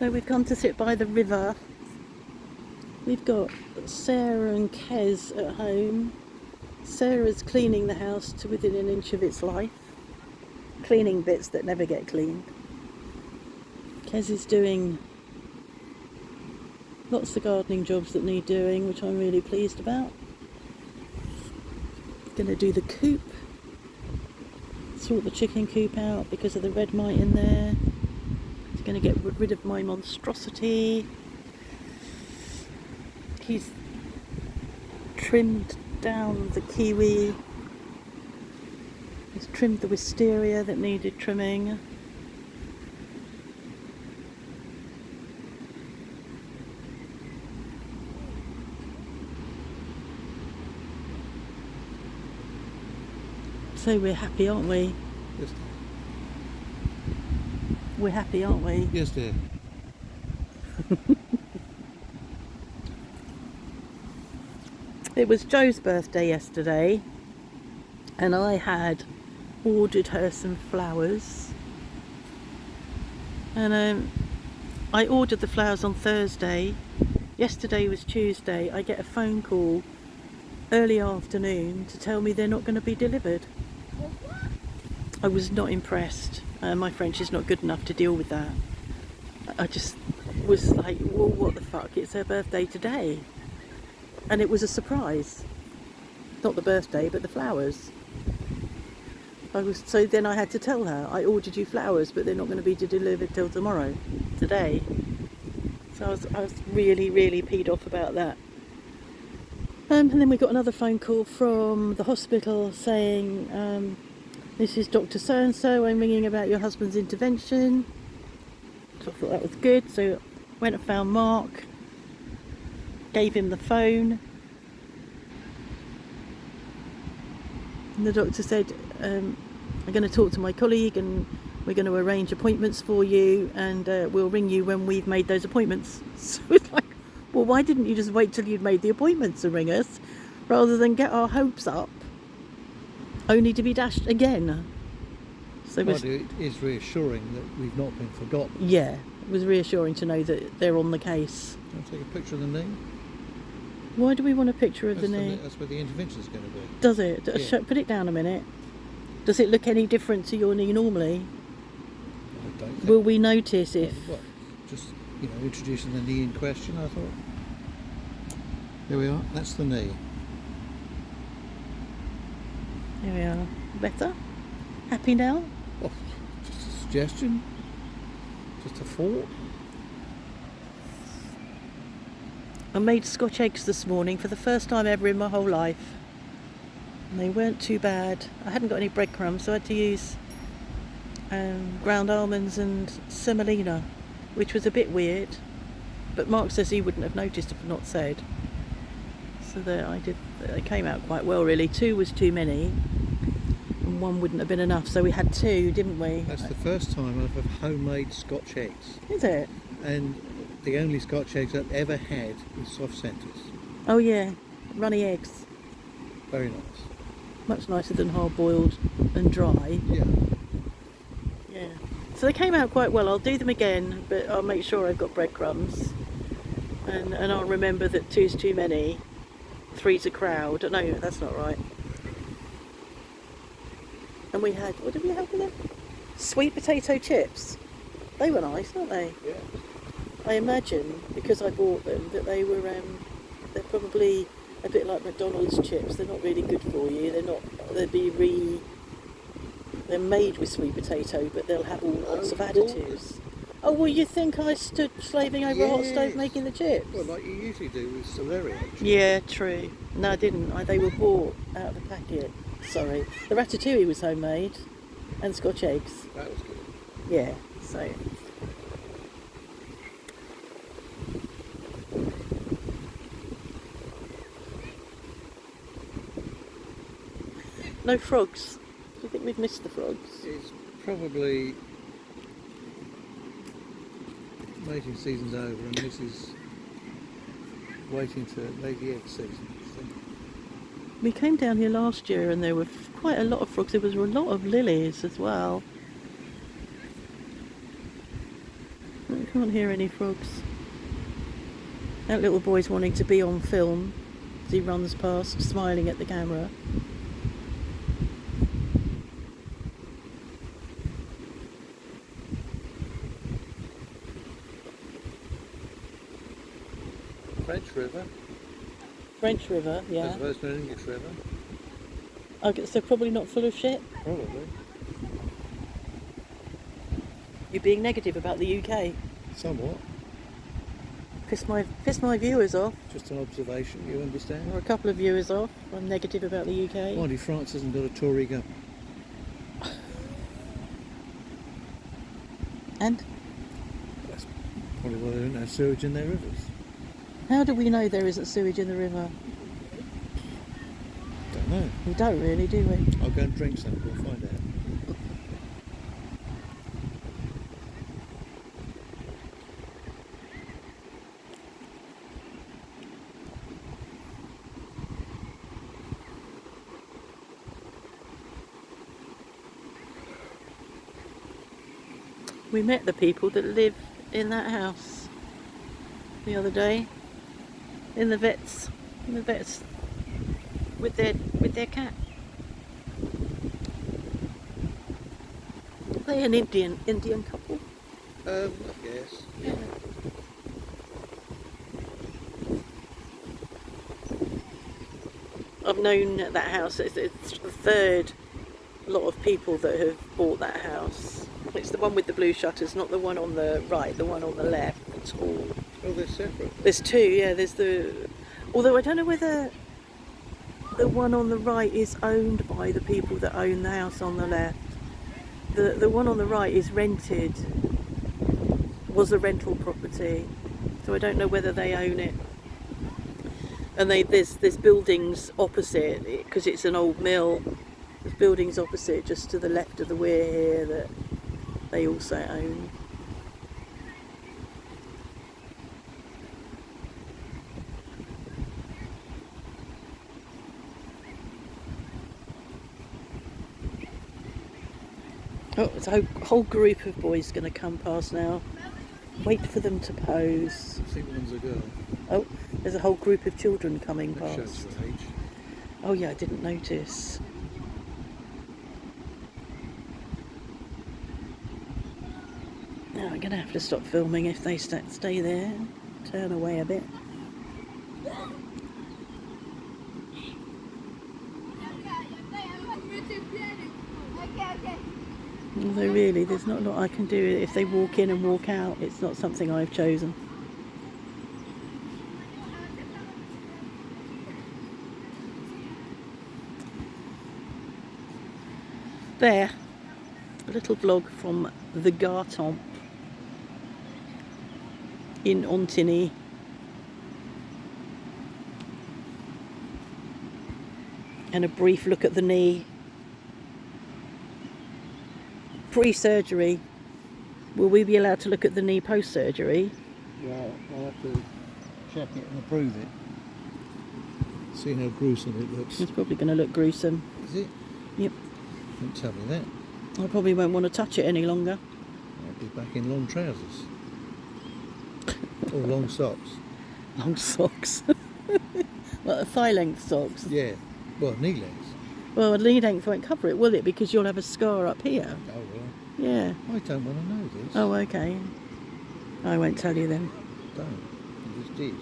So we've come to sit by the river. We've got Sarah and Kez at home. Sarah's cleaning the house to within an inch of its life. Cleaning bits that never get cleaned. Kez is doing lots of gardening jobs that need doing, which I'm really pleased about. Going to do the coop. Sort the chicken coop out because of the red mite in there. He's going to get rid of my monstrosity. He's trimmed down the kiwi. He's trimmed the wisteria that needed trimming. So we're happy, aren't we? Yes, dear. We're happy, aren't we? Yes, dear. It was Jo's birthday yesterday, and I had ordered her some flowers. And I ordered the flowers on Thursday. Yesterday was Tuesday. I get a phone call early afternoon to tell me they're not going to be delivered. I was not impressed. My French is not good enough to deal with that. I just was like, well, what the fuck? It's her birthday today. And it was a surprise. Not the birthday, but the flowers. So then I had to tell her, I ordered you flowers, but they're not going to be delivered till tomorrow, today. So I was really, really peed off about that. And then we got another phone call from the hospital saying, this is Dr. So-and-so, I'm ringing about your husband's intervention. So I thought that was good. So went and found Mark, gave him the phone. And the doctor said, I'm going to talk to my colleague and we're going to arrange appointments for you, and we'll ring you when we've made those appointments. So it's like, well, why didn't you just wait till you'd made the appointments to ring us, rather than get our hopes up, only to be dashed again? So It is reassuring that we've not been forgotten. Yeah, it was reassuring to know that they're on the case. I'll take a picture of the knee. Why do we want a picture of the knee? That's where the intervention's going to be. Does it? Yeah. Put it down a minute. Does it look any different to your knee normally? I don't think. Will we notice if... Well, just, introducing the knee in question, I thought. Here we are, that's the knee. Here we are. Better? Happy now? Oh, just a suggestion. Just a thought. I made Scotch eggs this morning for the first time ever in my whole life. And they weren't too bad. I hadn't got any breadcrumbs, so I had to use ground almonds and semolina, which was a bit weird. But Mark says he wouldn't have noticed if I'd not said. So they came out quite well, really. 2 was too many, and 1 wouldn't have been enough, so we had 2, didn't we? That's the first time I've had homemade Scotch eggs. Is it? And the only Scotch eggs I've ever had with soft centres. Oh yeah, runny eggs. Very nice. Much nicer than hard-boiled and dry. Yeah. Yeah. So they came out quite well. I'll do them again, but I'll make sure I've got breadcrumbs. And I'll remember that 2's too many, 3's a crowd. No, that's not right. And we had, what did we have with them? Sweet potato chips. They were nice, weren't they? Yeah. I imagine, because I bought them, that they were, they're probably a bit like McDonald's chips. They're not really good for you. They're made with sweet potato, but they'll have all lots of additives. Oh, well, you think I stood slaving over a hot stove making the chips? Well, like you usually do with Celerio. Yeah, true. No, I didn't. They were bought out of the packet. Sorry. The ratatouille was homemade, and Scotch eggs. That was good. Yeah, so... No frogs. Do you think we've missed the frogs? It's probably mating season's over and this is waiting to lay the egg season, I think. We came down here last year and there were quite a lot of frogs. There was a lot of lilies as well. Can't hear any frogs. That little boy's wanting to be on film as he runs past, smiling at the camera. French River, French River, as yeah. opposed to an English river. I guess they're probably not full of shit. Probably. You're being negative about the UK. Somewhat. Piss my viewers off, Just an observation, you understand? or a couple of viewers off. I'm negative about the UK. Mind you, France hasn't got a Tory government. And That's probably why they don't have sewage in their rivers. how do we know there isn't sewage in the river? Don't know. We don't really, do we? I'll go and drink some, we'll find out. We met the people that live in that house the other day, in the vets with their cat. Are they an Indian couple? I guess. Yeah. I've known that house. It's the third lot of people that have bought that house. It's the one with the blue shutters, not the one on the right, the one on the left, the tall. Oh, they're separate. There's two, yeah, there's the... Although I don't know whether the one on the right is owned by the people that own the house on the left. The one on the right is rented, was a rental property, so I don't know whether they own it. And there's buildings opposite, because it's an old mill, there's buildings opposite just to the left of the weir here that they also own. Oh, it's a whole group of boys going to come past now. Wait for them to pose. I think one's a girl. Oh, there's a whole group of children coming That shows past. your age. Oh yeah, I didn't notice. Now I'm going to have to stop filming if they stay there. Turn away a bit. Although really, there's not a lot I can do. If they walk in and walk out, it's not something I've chosen. There, a little vlog from the Gartempe in Ontigny. And a brief look at the knee. Pre-surgery. Will we be allowed to look at the knee post-surgery? Yeah, I'll have to check it and approve it. See how gruesome it looks. It's probably going to look gruesome. Is it? Yep. Don't tell me that. I probably won't want to touch it any longer. I'll be back in long trousers. Or long socks. Long socks. Well, thigh-length socks. Yeah. Well, knee length. Well, a knee length won't cover it, will it? Because you'll have a scar up here. Oh, well. Yeah. I don't want to know this. Oh, okay. I won't tell you then. Don't. You just did.